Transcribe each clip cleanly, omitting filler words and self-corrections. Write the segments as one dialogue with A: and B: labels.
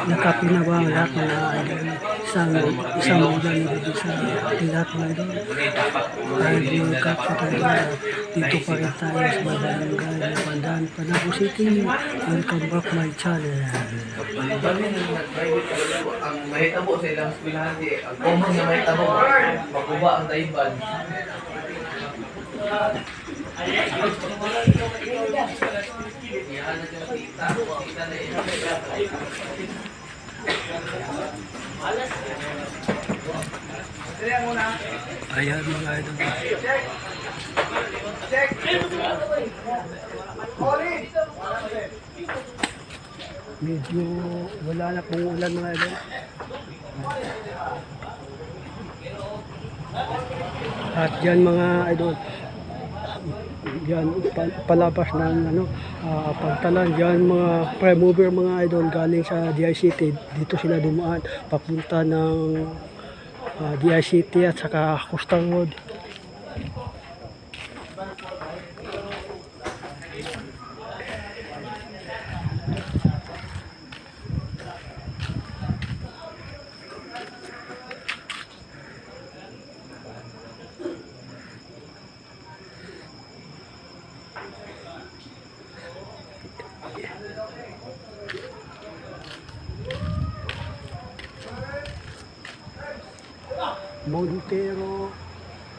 A: Nagkape na ba ang lahat mga idol? Isang ulan na dito sa ating lahat mga idol. Kahit magkape tayo dito pa rin tayo sa Barangay Napandan, Panabo City. Welcome back my channel.
B: Ang mahitabo sa ilang eskwelahan, ang common nga mahitabo, maguba ang daiban.
A: Ayan mga idol. Medyo wala na pong ulan mga idol. At yan mga idol, yan palabas ng pagtalan yan mga prime mover mga idol galing sa DICT. Dito sila dumaan papunta ng DICT at saka Coastal Road.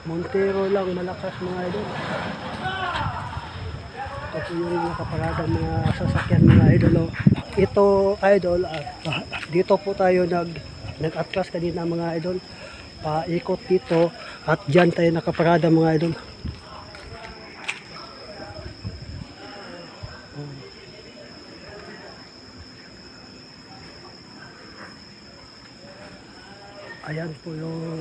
A: Montero lang malakas mga idol. Ito po yung nakaparada mga sasakyan mga idol. Ito idol, dito po tayo nag-atras kanina mga idol. Paikot dito at dyan tayo nakaparada mga idol. Ayan po yung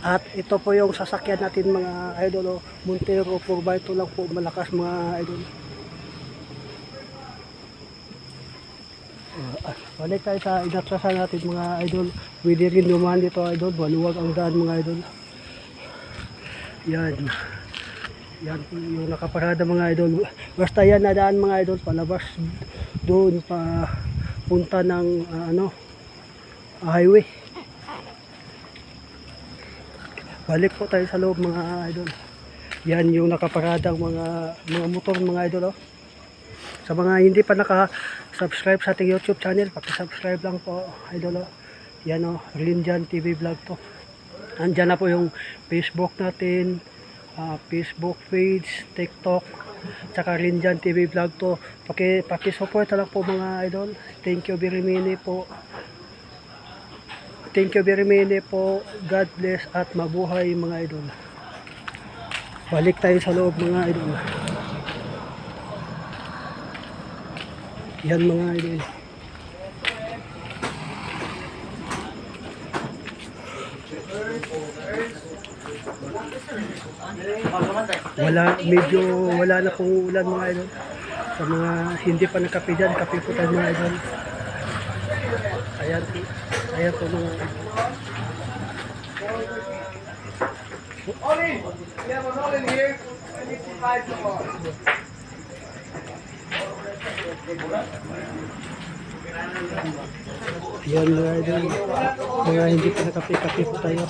A: at ito po yung sasakyan natin mga idol. Montero 4x2 lang po, malakas mga idol. Balik tayo sa inatrasan natin mga idol. Pwede rin dumaan dito idol, maluwag ang daan mga idol. Yan po yung nakaparada mga idol. Basta yan na daan mga idol, palabas doon pa punta ng highway. Balik po tayo sa loob mga idol. Yan yung nakaparadang mga motor mga idol. Sa mga hindi pa naka-subscribe sa ating YouTube channel, paki-subscribe lang po idol. Yan Rinjan TV Vlog to. Andyan na po yung Facebook natin, Facebook page, TikTok, tsaka Rinjan TV Vlog to. Paki-support lang po mga idol. Thank you very much po. Thank you very much po. God bless at mabuhay mga idol. Balik tayo sa loob mga idol. Yan mga idol. Wala na pong ulan mga idol. Sa mga hindi pa nagkape dyan, kape po tayo mga idol. Ayan po mga idol.
B: Olin! We have an Olin here. I need to buy some more.
A: Yan mga idol. Mga hindi pa nakape po tayo.